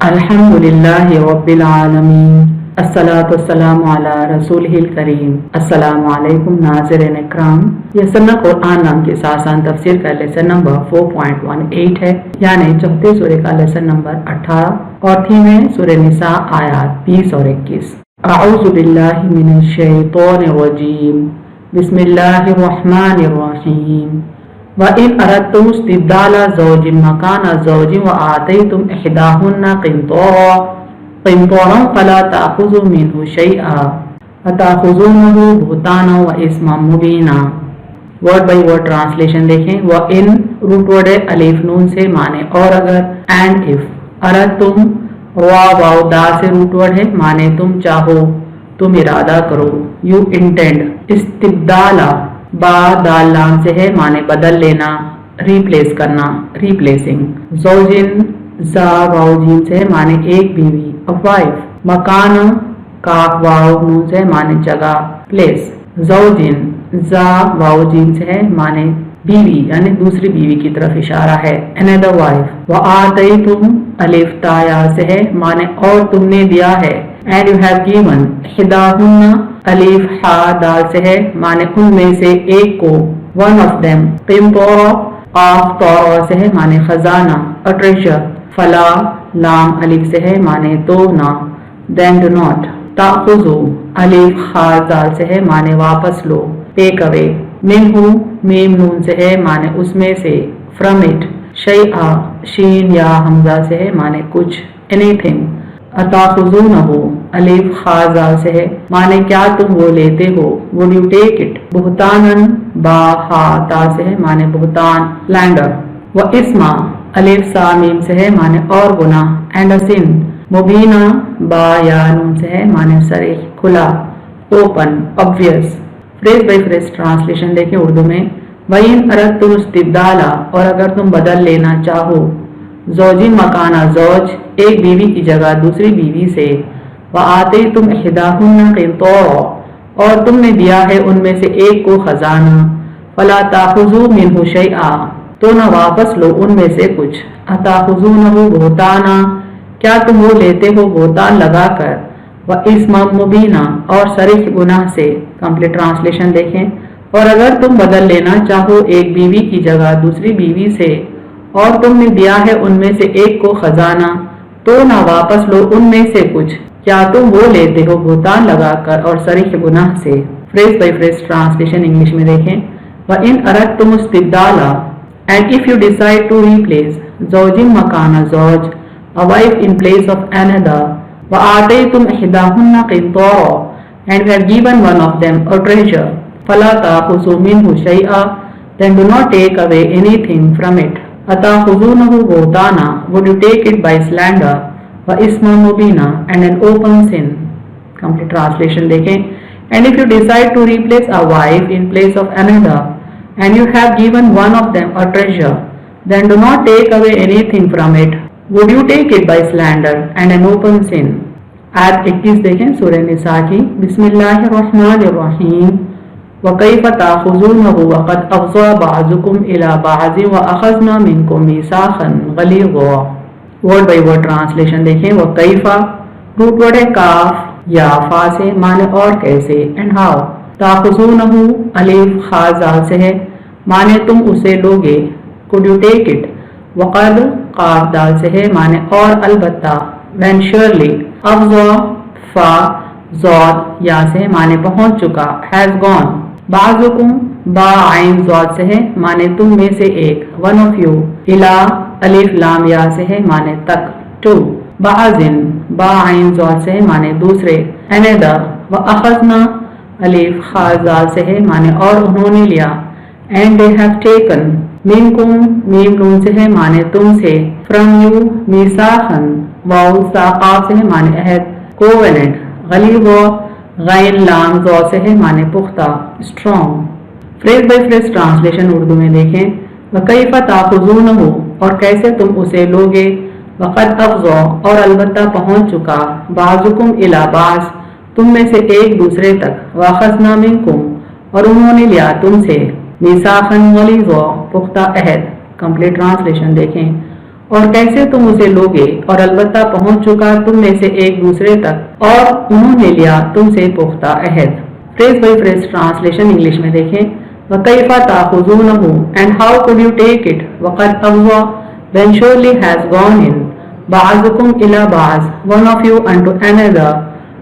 الحمدللہ رب العالمین، الصلاۃ والسلام علی رسولہ الکریم۔ السلام علیکم ناظرین اکرام، یہ سنہ قرآن نام کے ساتھ آسان تفسیر کا لیسن نمبر 4.18 ہے، یعنی چوتھے سورہ کا لیسن نمبر 18 اور تھیم ہے سورہ نساء آیات 20 اور 21۔ اعوذ باللہ من الشیطان الرجیم، بسم اللہ الرحمن الرحیم۔ وَإِنْ أَرَدْتُمُ اسْتِبْدَالَ زَوْجٍ مَّكَانَ زَوْجٍ وَآتَيْتُمْ إِحْدَاهُنَّ قِنطَارًا فَلَا تَأْخُذُوا مِنْهُ شَيْئًا أَتَأْخُذُونَهُ بُهْتَانًا وَإِثْمًا مُّبِينًا۔ ورڈ بائی ورڈ ٹرانسلیشن دیکھیں۔ وَإِنْ روٹ ورڈ ہے الف نون سے، معنی اور اگر، اینڈ اف، اردتم واو دا سے روٹ ورڈ ہے، معنی تم چاہو، تم ارادہ کرو، یو انٹینڈ۔ استبدالا با دال لام سے ہے، معنی بدل لینا، ریپلیس کرنا، ریپلیسنگ۔ زوجن زا واو جیم سے ہے، معنی ایک بیوی، وائف۔ مکان کاف واو نون سے ہے، معنی جگہ، پلیس۔ زوجن زا واو جیم سے ہے، معنی بیوی، یعنی دوسری بیوی کی طرف اشارہ ہے، another wife۔ وآتیتم الف تا یا سے ہے، معنی اور تم نے دیا ہے، and you have given۔ احداہن الف ہا دال سے ہے، معنی ان میں سے ایک کو، one of them۔ قنطارا قاف طورا سے ہے، معنی خزانہ، a treasure۔ فلا لام الف سے ہے، معنی تو نہ، then do not۔ تأخذو الف خا دال سے ہے، معنی واپس لو، ٹیک اوے۔ منہو میم نون سے ہے، معنی اس میں سے، from it۔ شیئا شین یا حمزہ سے ہے، معنی کچھ، anything۔ اتاخذونہ الف خا زال سے ہے، معنی کیا تم وہ لیتے ہو، would you take it۔ بہتانن با ہا تا سے ہے، معنی بہتان، slander۔ و اسما الف سا میم سے ہے، معنی اور گناہ، and a sin۔ مبینہ با یا نون سے ہے، معنی صریح، کھلا، open، obvious۔ Phrase by phrase translation دیکھیں اردو میں۔ وَإِنْ أَرَدْتُمُ اسْتِبْدَالَ اور اگر تم بدل لینا چاہو، زوجین مکانہ زوج ایک بیوی کی جگہ دوسری بیوی سے، وآتیتم احداہن قنطارا اور تم نے دیا ہے ان میں سے ایک کو خزانہ، فلا تأخذوا منہ شیئا تو نہ واپس لو ان میں سے کچھ، اتأخذونہ بہتانا کیا تم وہ لیتے ہو بہتان لگا کر، وإثما مبینا اور صریح گناہ سے۔ کمپلیٹ ٹرانسلیشن دیکھیں۔ اور اگر تم بدل لینا چاہو ایک بیوی کی جگہ دوسری بیوی سے اور تم نے دیا ہے ان میں سے ایک کو خزانہ تو نہ واپس لو ان میں سے کچھ، کیا تم وہ لیتے ہو بہتان لگا کر اور صریح گناہ سے۔ Phrase by phrase translation English میں دیکھیں۔ وَإِنْ أَرَدْتُمُ اسْتِبْدَالَ and if you decide to replace زوجین مکانہ زوج a wife in place of another، وآتیتم احداہن قنطارا and you have given one of them a treasure، فلا تأخذوا منہ شیئا then do not take away anything from it، اتأخذونہ بہتانا would you take it by slander، وإثما مبینا and an open sin۔ Complete translation دیکھیں۔ And if you decide to replace a wife in place of another and you have given one of them a treasure then do not take away anything from it would you take it by slander and an open sin۔ آیت 21 دیکھیں سورہ نساء کی۔ بسم اللہ الرحمن الرحیم۔ وَكَيْفَ تَأْخُذُونَهُ وَقَدْ أَفْضَىٰ بَعْضُكُمْ إِلَىٰ بَعْضٍ وَأَخَذْنَا مِنْكُمْ مِيثَاقًا غَلِيظًا۔ ورڈ بائی ورڈ ٹرانسلیشن دیکھیں۔ وَكَيْفَ روٹ ورڈ ہے کاف یا فا سے، معنی اور کیسے، اینڈ ہاؤ۔ تأخذونہ الف خا زال سے ہے، معنی تم اسے لوگے، could you take it۔ وقد قاف دال سے ہے، معنی اور البتہ، when surely۔ افضا فا زود یا سے معنی پہنچ چکا، has gone۔ بعضکم با عین زود سے ہے، معنی تم میں سے ایک، one of you۔ الا الف لام یا سے ہے، معنی تک، to۔ بعضن با عین زود سے ہے، معنی دوسرے، another۔ واخذنا الف خا زال سے ہے، معنی اور انہوں نے لیا، and they have taken۔ منکم میم نون سے ہے، معنی تم سے، from you میثاقا واو ساقاف سے ہے، معنی عہد، covenant۔ غلیظ غین لام زو سے ہے، معنی پختہ، strong۔ Phrase by phrase translation Urdu میں دیکھیں۔ وَكَيْفَ تَأْخُذُونَهُ اور کیسے تم اسے لوگے، وَقَدْ أَفْضَىٰ اور البتہ پہنچ چکا، بَعْضُكُمْ إِلَىٰ بَعْضٍ تم میں سے ایک دوسرے تک، وَأَخَذْنَا مِنْكُمْ اور انہوں نے لیا تم سے، مِيثَاقًا غَلِيظًا پختہ عہد۔ کمپلیٹ ٹرانسلیشن دیکھیں۔ اور कैसे तुम उसे लोगे और अलबत्ता पहुंच चुका तुम में से एक दूसरे तक और उन्होंने लिया तुमसे पुख्ता अहद। Phrase by phrase translation English में देखें। वकैफ ताखुज़ूनहु and how could you take it वक़द Afza when surely has gone in बअज़ुकुम इला बअज़ one of you unto another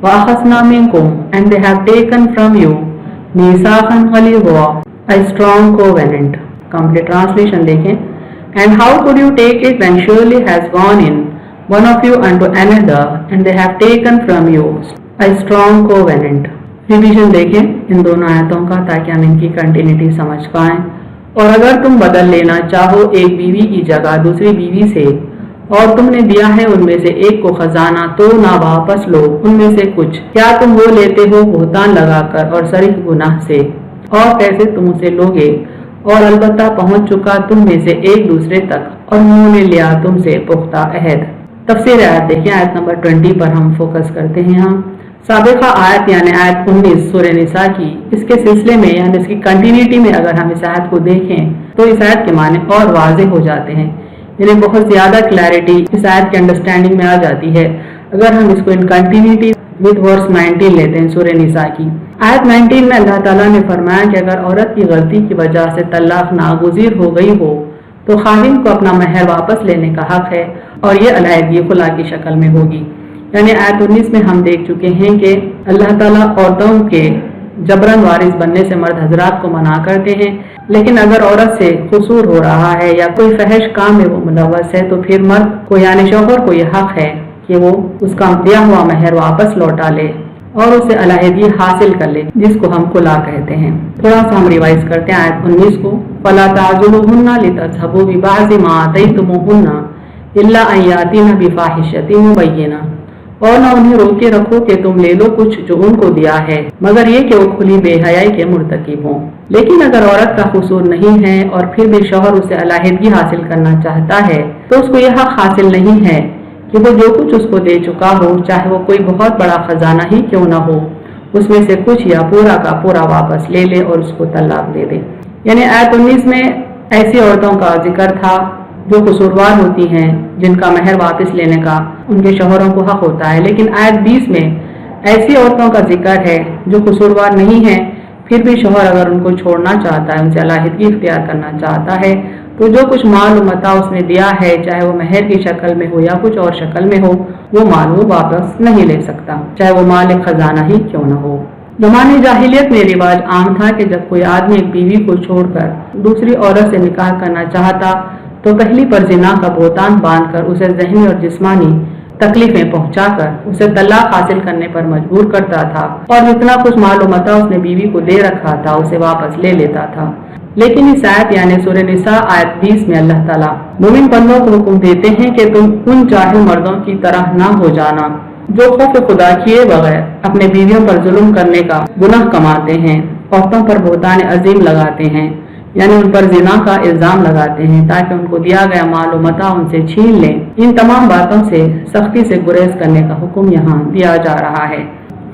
वअख़ज़ना मिनकुम and they have taken from you मीसाक़न ग़लीज़ा a strong covenant। Complete translation देखें। And how could you take it when surely has gone in one of you unto another and they have taken from you a strong covenant। Revision देखें इन दोनों आयतों का ताकि हम इनकी continuity समझ पाएं। और अगर तुम बदल लेना चाहो एक बीवी की जगह दूसरी बीवी से और तुमने दिया है उनमें से एक को खजाना तो ना वापस लो उनमें से कुछ, क्या तुम वो लेते हो बुहतान लगाकर और सरीह गुनाह से, और कैसे तुम उसे लोगे और अलबत्ता पहुंच चुका तुम में से एक दूसरे तक और उन्होंने लिया तुमसे पुख्ता अहद। तफसीर आयत देखिए। आयत नंबर 20 पर हम फोकस करते हैं। हम साबिका आयत यानी आयत 19 सूरह निसा की इसके सिलसिले में यानी इसकी कंटिन्यूटी में अगर हम इस आयत को देखें तो इस आयत के माने और वाज़ेह हो जाते हैं, यानी बहुत ज्यादा क्लैरिटी इस आयत के अंडरस्टैंडिंग में आ जाती है अगर हम इसको इन कंटिन्यूटी विद वर्स 19 लेते हैं सूरह निसा की। आयत 19 में अल्लाह ताला ने फरमाया कि अगर औरत की गलती की वजह से तलाक नागुज़ीर हो गई हो तो खाविन को अपना महर वापस लेने का हक है और ये अलहदगी खुला की शक्ल में होगी। यानी आयत 19 में हम देख चुके हैं कि अल्लाह ताला औरतों के जबरन वारिस बनने से मर्द हजरात को मना करते हैं, लेकिन अगर औरत से कसूर हो रहा है या कोई फहश काम में वो मुलव्वस है तो फिर मर्द को यानी शौहर को यह हक है कि वो उसका दिया हुआ महर वापस लौटा ले और उसे अलहदगी हासिल कर ले, जिसको हम कुला कहते हैं। थोड़ा सा हम रिवाइज करते हैं आयत 19 को। फला ताजुलुहुन्ना लितज़हबू बिबाज़ि मा आतैतुमुहुन्ना इल्ला अन यातीना बिफाहिशतिन मुबय्यिना, और न उन्हें रोके रखो कि तुम ले लो कुछ जो उनको दिया है मगर ये कि वो खुली बेहयाई के मुर्तकिब हों। लेकिन अगर औरत का कसूर नहीं है और फिर भी शौहर उसे अलहदगी हासिल करना चाहता है तो उसको यह हक हासिल नहीं है कि वो जो कुछ उसको दे चुका हो, चाहे वो कोई बहुत बड़ा खजाना ही क्यों ना हो, उसमें से कुछ या पूरा का पूरा वापस ले ले और उसको तलाक दे दे। यानी आयत 19 में ऐसी औरतों का जिक्र था जो कसूरवार होती हैं जिनका महर वापस लेने का उनके शौहरों को हक होता है, लेकिन आयत 20 में ऐसी औरतों का जिक्र है जो कसूरवार नहीं है फिर भी शौहर अगर उनको छोड़ना चाहता है, उनसे अलहदगी इख्तियार करना चाहता है तो जो कुछ माल और मता उसने दिया है चाहे वो महर की शक्ल में हो या कुछ और शक्ल में हो वो माल वो वापस नहीं ले सकता, चाहे वो माल एक खजाना ही क्यों न हो। ज़माने जाहिलियत में रिवाज आम था कि जब कोई आदमी एक बीवी को छोड़कर दूसरी औरत से निकाह करना चाहता तो पहली पर जिना का बोतान बांधकर उसे ज़हनी और जिस्मानी तकलीफें पहुंचाकर उसे तलाक हासिल करने पर मजबूर करता था और जितना कुछ माल और मता उसने बीवी को दे रखा था उसे वापस ले लेता था। लेकिन इस आयत यानी सूरह निसा आयत 20 में अल्लाह ताला मोमिन बंदों को हुक्म देते हैं कि तुम उन जाहिल मर्दों की तरह ना हो जाना जो खौफ खुदा किए बगैर अपने बीवियों पर जुल्म करने का गुनाह कमाते हैं, औरतों पर बोहतान अजीम लगाते हैं यानी उन पर जिना का इल्जाम लगाते हैं ताकि उनको दिया गया माल मता उनसे छीन लें। इन तमाम बातों से सख्ती से गुरेज करने का हुक्म यहाँ दिया जा रहा है।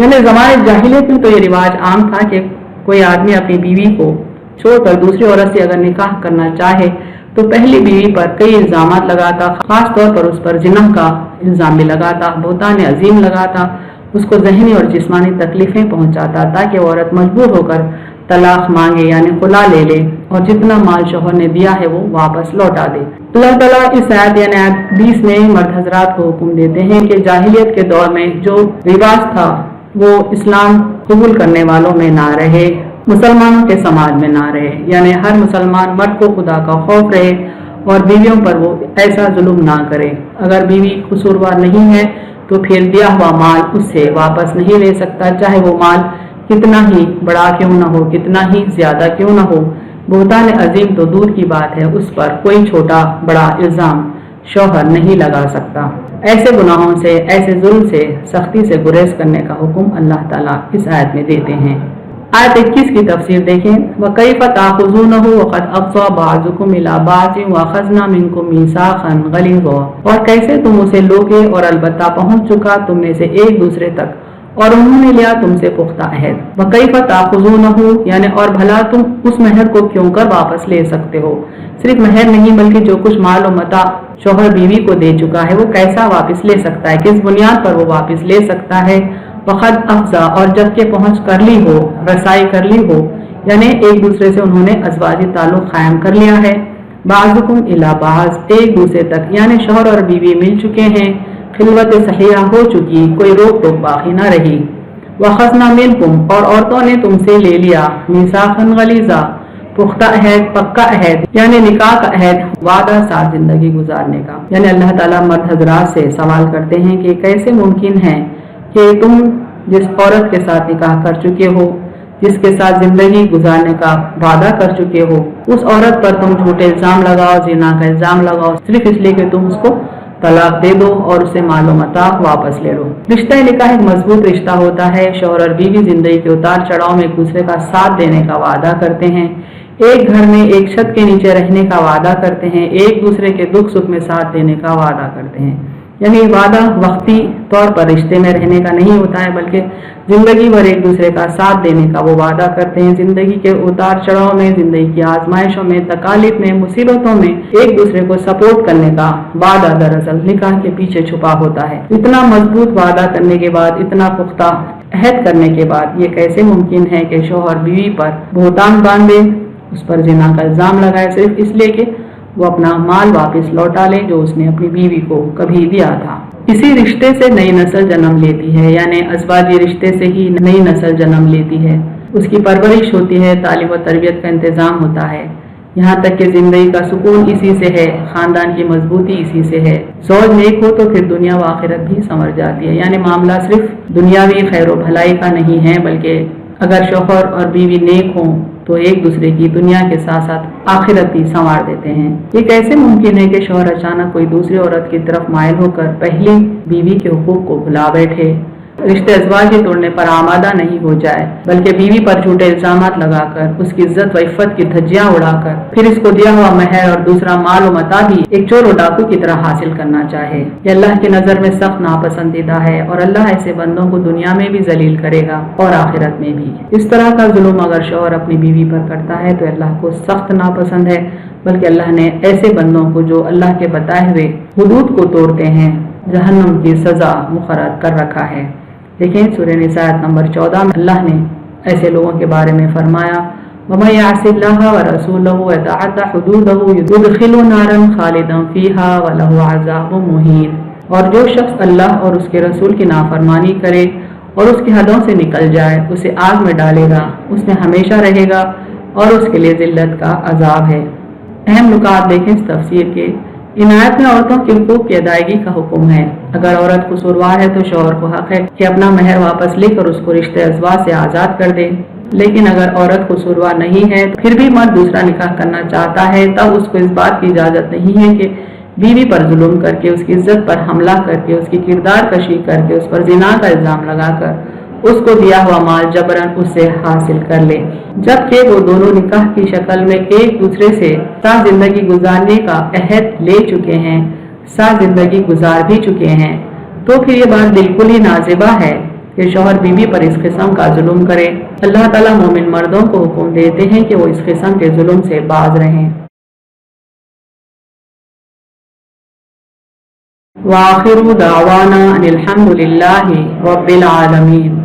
यानी ज़माने जाहिलियत में तो ये रिवाज आम था कि कोई आदमी अपनी बीवी को छोड़कर दूसरी औरत से अगर निकाह करना चाहे तो पहली बीवी पर कई इल्जाम लगाता, खास तौर पर उस पर जिना का इल्जाम भी लगाता, बोहतान अजीम लगाता, उसको ज़हनी और जिस्मानी तकलीफें पहुंचाता ताकि औरत मजबूर होकर तलाक मांगे यानी खुला ले ले और जितना माल शौहर ने दिया है वो वापस लौटा दे। अल्लाह ताला इस आयत यानी आयत 20 में मर्द हजरात को हुक्म देते हैं कि जाहिलियत के दौर में जो रिवाज था वो इस्लाम कबूल करने वालों में ना रहे, मुसलमानों के समाज में ना रहे। यानी हर मुसलमान मर्द को खुदा का खौफ रहे और बीवियों पर वो ऐसा जुल्म ना करे। अगर बीवी कसूरवार नहीं है तो फिर दिया हुआ माल उससे वापस नहीं ले सकता, चाहे वो माल कितना ही बड़ा क्यों ना हो, कितना ही ज्यादा क्यों ना हो। बोहतान अजीम तो दूर की बात है, उस पर कोई छोटा बड़ा इल्जाम शौहर नहीं लगा सकता। ऐसे गुनाहों से, ऐसे जुल्म से सख्ती से गुरेज करने का हुक्म अल्लाह ताला इस आयत में देते हैं। आयत 21 की तफसीर देखें। वकैफ ताखुज़ूनहु वक़द अफ़ज़ा बअज़ुकुम इला बअज़िन वअख़ज़ना मिनकुम मीसाक़न ग़लीज़ा, और कैसे तुम उसे लोगे और अलबत्ता पहुंच चुका तुम में से एक दूसरे तक और उन्होंने लिया तुमसे पुख्ता अहद। वकैफ ताखुज़ूनहु यानी और भला तुम उस महर को क्यों कर वापस ले सकते हो। सिर्फ महर नहीं बल्कि जो कुछ माल और मता शोहर बीवी को दे चुका है वो कैसा वापस ले सकता है, किस बुनियाद पर वो वापस ले सकता है। वक़द अफ़ज़ा, और जबकि पहुँच कर ली हो, रसाई कर ली हो, यानी एक दूसरे से उन्होंने अज़वाजी ताल्लुक़ क़ायम कर लिया है। बाज़ुकुम इला बाज़, एक दूसरे तक, यानी शोहर और बीवी मिल चुके हैं, खिलवत सहिया हो चुकी, कोई रोक टोक बाकी न रही। वख़ज़ना मिनकुम, और औरतों ने तुमसे ले लिया, मीसाक़न गलीज़ा, पुख्ता अहद, पक्का अहद, यानी निकाह का अहद, वादा साथ जिंदगी गुजारने का। यानी अल्लाह ताला मर्द हजरात से सवाल करते हैं कि कैसे मुमकिन है कि तुम जिस औरत के साथ निकाह कर चुके हो, जिसके साथ जिंदगी गुजारने का वादा कर चुके हो, उस औरत पर तुम झूठे इल्जाम लगाओ, ज़िना का इल्जाम लगाओ, सिर्फ इसलिए कि तुम उसको तलाक दे दो और उससे मालो मता वापस ले लो। रिश्ता निकाह एक मजबूत रिश्ता होता है। शौहर और बीवी जिंदगी के उतार चढ़ाव में एक दूसरे का साथ देने का वादा करते हैं, एक घर में एक छत के नीचे रहने का वादा करते हैं, एक दूसरे के दुख सुख में साथ देने का वादा करते हैं। यानी वादा वक्ती तौर पर रिश्ते में रहने का नहीं होता है, बल्कि जिंदगी भर एक दूसरे का साथ देने का वो वादा करते हैं। जिंदगी के उतार चढ़ाव में, जिंदगी की आजमाइशों में, तकालीफ में, मुसीबतों में एक दूसरे को सपोर्ट करने का वादा दरअसल निकाह के पीछे छुपा होता है। इतना मजबूत वादा करने के बाद, इतना पुख्ता अहद करने के बाद ये कैसे मुमकिन है कि शौहर बीवी पर बहतान बांधे, उस पर जिना का इल्जाम लगाए, सिर्फ इसलिए कि वो अपना माल वापस लौटा ले जो उसने अपनी बीवी को कभी दिया था। इसी रिश्ते से नई नस्ल जन्म लेती है, यानी अज़वाजी रिश्ते से ही नई नस्ल जन्म लेती है। उसकी परवरिश होती है, तालीम व तरबियत का इंतज़ाम होता है, यहाँ तक कि जिंदगी का सुकून इसी से है, खानदान की मजबूती इसी से है। ज़ौज नेक हो तो फिर दुनिया व आखिरत भी संवर जाती है। यानी मामला सिर्फ दुनियावी खैर व भलाई का नहीं है, बल्कि अगर शौहर और बीवी नेक हों तो एक दूसरे की दुनिया के साथ साथ आखिरत भी संवार देते हैं। ये कैसे मुमकिन है कि शौहर अचानक कोई दूसरी औरत की तरफ मायल होकर पहली बीवी के हुकूक को भुला बैठे, रिश्ते अज़वाजी तोड़ने पर आमादा नहीं हो जाए, बल्कि बीवी पर झूठे इल्जामात लगाकर उसकी इज्जत व इफ़्फ़त की धज्जियां उड़ाकर फिर इसको दिया हुआ महर और दूसरा माल व मता भी एक चोर व डाकू की तरह हासिल करना चाहे। यह अल्लाह की नज़र में सख्त नापसंदीदा है और अल्लाह ऐसे बंदों को दुनिया में भी जलील करेगा और आखिरत में भी। इस तरह का जुल्म अगर शौहर अपनी बीवी पर करता है तो अल्लाह को सख्त नापसंद है, बल्कि अल्लाह ने ऐसे बंदों को जो अल्लाह के बताए हुए हुदूद को तोड़ते हैं जहन्नम की सजा मुकर्रर कर रखा है। देखें सूरह निसा आयत नंबर 14 में अल्लाह ने ऐसे लोगों के बारे में फरमाया, वमन यअसिल्लाह व रसूलहु व यतअद्दा हुदूदहु युदखिलहु नारन खालिदन फीहा व लहु अज़ाबुन मुहीन। और जो शख्स अल्लाह और उसके रसूल की नाफरमानी करे और उसकी हदों से निकल जाए, उसे आग में डालेगा, उसमें हमेशा रहेगा और उसके लिए जिल्लत का अजाब है। अहम नुकात देखें इस तफसीर के। इनायत में औरतों के हुकूक की अदायगी का हुक्म है। अगर औरत कसूरवार है तो शौहर को हक है कि अपना महर वापस लेकर उसको रिश्ते अज़वाज से आज़ाद कर दे, लेकिन अगर औरत कसूरवार नहीं है फिर भी मर्द दूसरा निकाह करना चाहता है, तब उसको इस बात की इजाज़त नहीं है कि बीवी पर जुल्म करके, उसकी इज्जत पर हमला करके, उसकी किरदार कशी करके, उस पर जिना का इल्ज़ाम लगाकर उसको दिया हुआ माल जबरन उससे हासिल कर ले, जबकि वो दोनों निकाह की शक्ल में एक दूसरे से साथ जिंदगी गुजारने का अहद ले चुके हैं, साथ जिंदगी गुजार भी चुके हैं। तो फिर ये बात बिल्कुल ही नाजिबा है कि शौहर बीवी पर इस किस्म का जुल्म करे। अल्लाह ताला मोमिन मर्दों को हुक्म देते हैं कि वो इस किस्म के जुल्म से बाज रहें। वाखिरु दावाना अनिल हम्दुलिल्लाहि रब्बिल आलमीन।